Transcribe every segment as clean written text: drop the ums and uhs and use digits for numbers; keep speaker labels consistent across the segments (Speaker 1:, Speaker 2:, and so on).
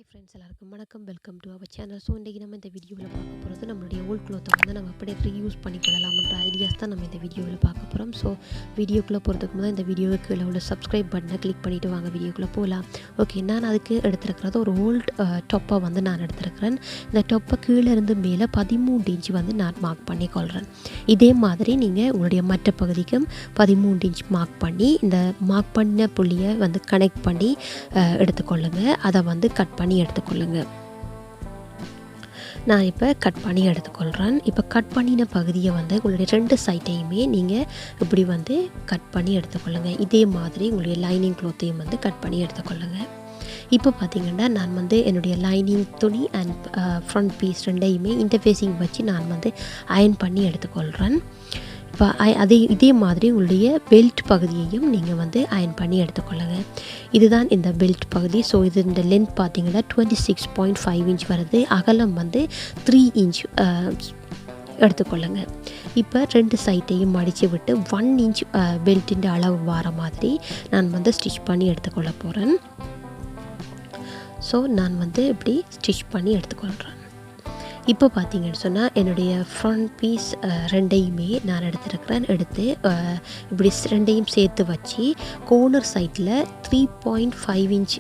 Speaker 1: Hi friends, எல்லாருக்கும் வணக்கம். Welcome to our channel. So இன்றைக்கி நம்ம இந்த வீடியோவில் பார்க்க போகிறது நம்மளுடைய ஓல்ட் க்ளோத்தை வந்து நம்ம அப்படியே ரீயூஸ் பண்ணிக்கொள்ளலாம்ன்ற ஐடியாஸ் தான் நம்ம இந்த வீடியோவில் பார்க்க போகிறோம். ஸோ வீடியோக்குள்ளே போகிறதுக்கு முதல் இந்த வீடியோவுக்கு கீழே உள்ள சப்ஸ்கிரைப் பட்டனை கிளிக் பண்ணிவிட்டு வாங்க வீடியோக்குள்ளே போகலாம். ஓகே, நான் அதுக்கு எடுத்துருக்கிறது ஒரு ஓல்ட் டொப்பை வந்து நான் எடுத்துருக்கிறேன். இந்த டொப்பை கீழே இருந்து மேலே 13 இன்ச் வந்து நான் மார்க் பண்ணி கொள்கிறேன். இதே மாதிரி நீங்கள் உங்களுடைய மற்ற பகுதிக்கும் 13 இன்ச் மார்க் பண்ணி இந்த மார்க் பண்ண புள்ளியை வந்து கனெக்ட் பண்ணி எடுத்துக்கொள்ளுங்க. அதை வந்து கட் பண்ணி எடுத்துக்கொள்ளுங்க. நான் இப்போ கட் பண்ணி எடுத்துக்கொள்கிறேன். இப்போ கட் பண்ணின பகுதியை வந்து உங்களுடைய 2 சைட்டையுமே நீங்கள் இப்படி வந்து கட் பண்ணி எடுத்துக்கொள்ளுங்க. இதே மாதிரி உங்களுடைய லைனிங் க்ளோத்தையும் வந்து கட் பண்ணி எடுத்துக்கொள்ளுங்க. இப்போ பார்த்தீங்கன்னா நான் வந்து என்னுடைய லைனிங் துணி அண்ட் ஃப்ரண்ட் பீஸ் ரெண்டையுமே இன்டர்ஃபேஸிங் வச்சு நான் வந்து அயர்ன் பண்ணி எடுத்துக்கொள்கிறேன். இப்போ இதே மாதிரி உங்களுடைய பெல்ட் பகுதியையும் நீங்கள் வந்து அயர்ன் பண்ணி எடுத்துக்கொள்ளுங்க. இதுதான் இந்த பெல்ட் பகுதி. ஸோ இது இந்த லென்த் பார்த்தீங்கன்னா 26.5 இன்ச் வருது. அகலம் வந்து 3 இன்ச் எடுத்துக்கொள்ளுங்க. இப்போ 2 சைட்டையும் மடித்து விட்டு 1 இன்ச் பெல்ட்டின் அளவு வர மாதிரி நான் வந்து ஸ்டிச் பண்ணி எடுத்துக்கொள்ள போகிறேன். ஸோ நான் வந்து இப்படி ஸ்டிச் பண்ணி எடுத்துக்கொள்கிறேன். இப்போ பார்த்தீங்கன்னு சொன்னால் என்னுடைய ஃப்ரண்ட் பீஸ் ரெண்டையுமே நான் எடுத்து இப்படி ரெண்டையும் சேர்த்து வச்சு கோர்னர் சைட்டில் 3.5 இன்ச்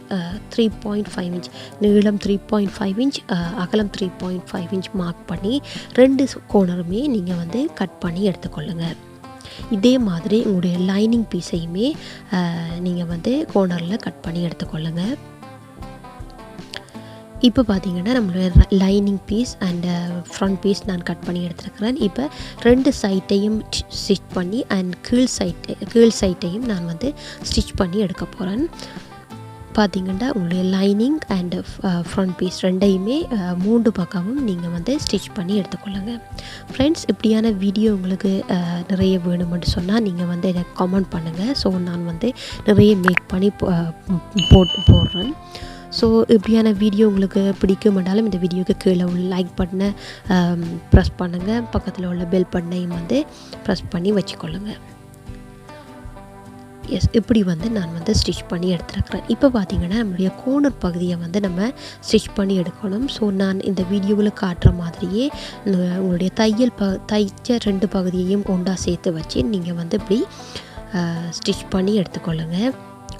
Speaker 1: 3.5 இன்ச் நீளம் 3.5 இன்ச் அகலம் 3.5 இன்ச் மார்க் பண்ணி 2 கோர்னருமே நீங்கள் வந்து கட் பண்ணி எடுத்துக்கொள்ளுங்க. இதே மாதிரி உங்களுடைய லைனிங் பீஸையுமே நீங்கள் வந்து கோர்னரில் கட் பண்ணி எடுத்துக்கொள்ளுங்க. இப்போ பார்த்தீங்கன்னா நம்மளுடைய lining piece and front piece நான் கட் பண்ணி எடுத்துருக்கிறேன். இப்போ 2 சைட்டையும் ஸ்டிச் பண்ணி அண்ட் கீழ் சைட்டையும் நான் வந்து ஸ்டிச் பண்ணி எடுக்க போகிறேன். பார்த்தீங்கன்னா உங்களுடைய லைனிங் அண்ட் ஃப்ரண்ட் பீஸ் ரெண்டையுமே 3 பக்கமும் நீங்கள் வந்து ஸ்டிச் பண்ணி எடுத்துக்கொள்ளுங்க. ஃப்ரெண்ட்ஸ், இப்படியான வீடியோ உங்களுக்கு நிறைய வேணுமென்று சொன்னால் நீங்கள் வந்து எனக்கு கமெண்ட் பண்ணுங்கள். ஸோ நான் வந்து நிறைய மேக் பண்ணி போடுறேன். ஸோ இப்படியான வீடியோ உங்களுக்கு பிடிக்குமென்றாலும் இந்த வீடியோக்கு கீழே உள்ள லைக் பட்டனை ப்ரெஸ் பண்ணுங்கள். பக்கத்தில் உள்ள பெல் பட்டனையும் வந்து ப்ரெஸ் பண்ணி வச்சுக்கொள்ளுங்கள். எஸ், இப்படி வந்து நான் வந்து ஸ்டிச் பண்ணி எடுத்துருக்கிறேன். இப்போ பார்த்தீங்கன்னா நம்மளுடைய கோர்னர் பகுதியை வந்து நம்ம ஸ்டிச் பண்ணி எடுக்கணும். ஸோ நான் இந்த வீடியோவில் காட்டுற மாதிரியே உங்களுடைய தைச்ச 2 பகுதியையும் ஒன்றா சேர்த்து வச்சு நீங்கள் வந்து இப்படி ஸ்டிச் பண்ணி எடுத்துக்கொள்ளுங்க.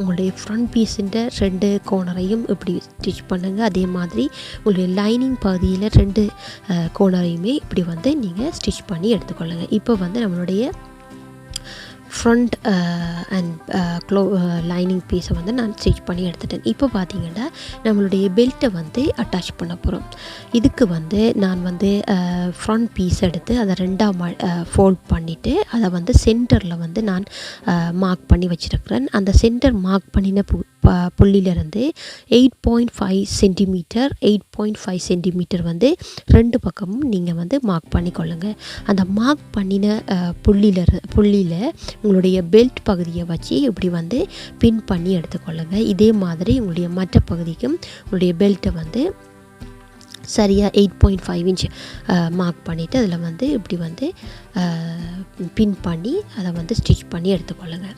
Speaker 1: உங்களுடைய ஃப்ரண்ட் பீஸின் 2 கோர்னரையும் இப்படி ஸ்டிச் பண்ணுங்கள். அதே மாதிரி உங்களுடைய லைனிங் பகுதியில் 2 கோர்னரையுமே இப்படி வந்து நீங்கள் ஸ்டிச் பண்ணி எடுத்துக்கொள்ளுங்கள். இப்போ வந்து நம்மளுடைய ஃப்ரண்ட் அண்ட் லைனிங் பீஸை வந்து நான் ஸ்டிச் பண்ணி எடுத்துட்டேன். இப்போ பார்த்தீங்கன்னா நம்மளுடைய பெல்ட்டை வந்து அட்டாச் பண்ண போகிறோம். இதுக்கு வந்து நான் வந்து ஃப்ரண்ட் பீஸ் எடுத்து அதை 2ஆக ஃபோல்ட் பண்ணிவிட்டு அதை வந்து சென்டரில் வந்து நான் மார்க் பண்ணி வச்சுருக்கிறேன். அந்த சென்டர் மார்க் பண்ணின புள்ளியிலிருந்து 8.5 சென்டிமீட்டர் வந்து 2 பக்கமும் நீங்கள் வந்து மார்க் பண்ணிக்கொள்ளுங்க. அந்த மார்க் பண்ணின புள்ளியில் உங்களுடைய பெல்ட் பகுதியை வச்சு இப்படி வந்து பின் பண்ணி எடுத்துக்கொள்ளுங்க. இதே மாதிரி உங்களுடைய மற்ற பகுதிக்கும் உங்களுடைய பெல்ட்டை வந்து சரியாக 8.5 இன்ச் மார்க் பண்ணிவிட்டு அதில் வந்து இப்படி வந்து பின் பண்ணி அதை வந்து ஸ்டிச் பண்ணி எடுத்துக்கொள்ளுங்க.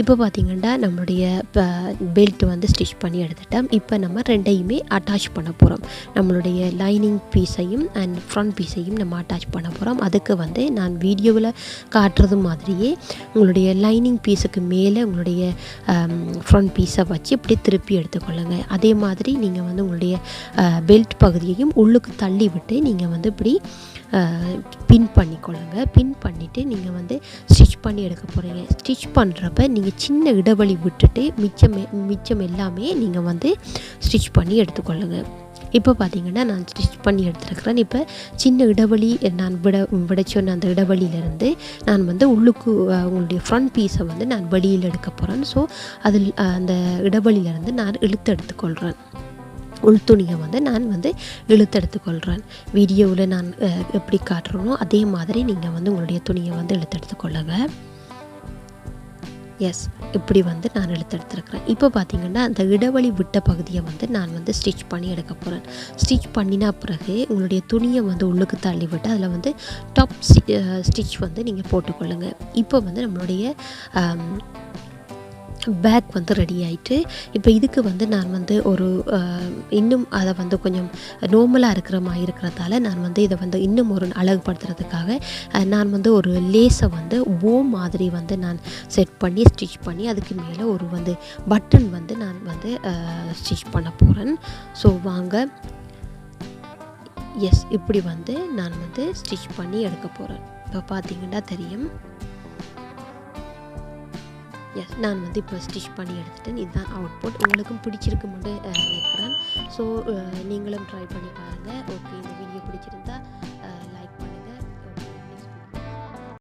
Speaker 1: இப்போ பார்த்திங்கன்னா நம்மளுடைய பெல்ட் வந்து ஸ்டிச் பண்ணி எடுத்துட்டோம். இப்போ நம்ம 2யுமே அட்டாச் பண்ண போகிறோம். நம்மளுடைய லைனிங் பீஸையும் அண்ட் ஃப்ரண்ட் பீஸையும் நம்ம அட்டாச் பண்ண போகிறோம். அதுக்கு வந்து நான் வீடியோவில் காட்டுறது மாதிரியே உங்களுடைய லைனிங் பீஸுக்கு மேலே உங்களுடைய ஃப்ரண்ட் பீஸை வச்சு இப்படி திருப்பி எடுத்துக்கொள்ளுங்க. அதே மாதிரி நீங்கள் வந்து உங்களுடைய பெல்ட் பகுதியையும் உள்ளுக்கு தள்ளி விட்டு நீங்கள் வந்து இப்படி பின் பண்ணிக்கொள்ளுங்க. பின் பண்ணிவிட்டு நீங்கள் வந்து ஸ்டிச் பண்ணி எடுக்க போகிறீங்க. ஸ்டிச் பண்ணுறப்ப நீங்கள் சின்ன இடைவெளி விட்டுட்டு மிச்சம் எல்லாமே நீங்கள் வந்து ஸ்டிச் பண்ணி எடுத்துக்கொள்ளுங்க. இப்போ பார்த்தீங்கன்னா நான் ஸ்டிச் பண்ணி எடுத்துருக்கிறேன். இப்போ சின்ன இடைவெளி நான் விட சொன்ன அந்த இடைவெளியிலேருந்து நான் வந்து உள்ளுக்கு உங்களுடைய ஃப்ரண்ட் பீஸை வந்து நான் வெளியில் எடுக்க போகிறேன். ஸோ அதில் அந்த இடைவெளியிலேருந்து நான் எடுத்துக்கொள்கிறேன். உள்துணியை வந்து நான் வந்து இழுத்தெடுத்துக்கொள்கிறேன். வீடியோவில் நான் எப்படி காட்டுறனோ அதே மாதிரி நீங்கள் வந்து உங்களுடைய துணியை வந்து இழுத்தெடுத்துக்கொள்ளுங்க. எஸ், இப்படி வந்து நான் எடுத்துருக்கிறேன். இப்போ பார்த்தீங்கன்னா அந்த இடைவெளி விட்ட பகுதியை வந்து நான் வந்து ஸ்டிச் பண்ணி எடுக்க போகிறேன். ஸ்டிச் பண்ணினா பிறகு உங்களுடைய துணியை வந்து உள்ளுக்கு தள்ளி விட்டு அதில் வந்து டாப் ஸ்டிச் வந்து நீங்கள் போட்டுக்கொள்ளுங்க. இப்போ வந்து நம்மளுடைய பேக் வந்து ரெடி ஆயிட்டு. இப்போ இதுக்கு வந்து நான் வந்து ஒரு இன்னும் அதை வந்து கொஞ்சம் நார்மலாக இருக்கிற மாதிரி இருக்கிறதால நான் வந்து இதை வந்து இன்னும் ஒரு அழகுபடுத்துறதுக்காக நான் வந்து ஒரு லேஸை வந்து போ மாதிரி வந்து நான் செட் பண்ணி ஸ்டிச் பண்ணி அதுக்கு மேலே ஒரு வந்து பட்டன் வந்து நான் வந்து ஸ்டிச் பண்ண போகிறேன். ஸோ வாங்க, எஸ், இப்படி வந்து நான் வந்து ஸ்டிச் பண்ணி எடுக்க போகிறேன். இப்போ பார்த்தீங்கன்னா தெரியும். எஸ், நான் வந்து இப்போ ஸ்டிச் பண்ணி எடுத்துட்டேன். இதுதான் அவுட்புட். உங்களுக்கும் பிடிச்சிருக்குமென்று நினைக்கிறேன். ஸோ நீங்களும் ட்ரை பண்ணி பாருங்கள். ஓகே, இந்த வீடியோ பிடிச்சிருந்தா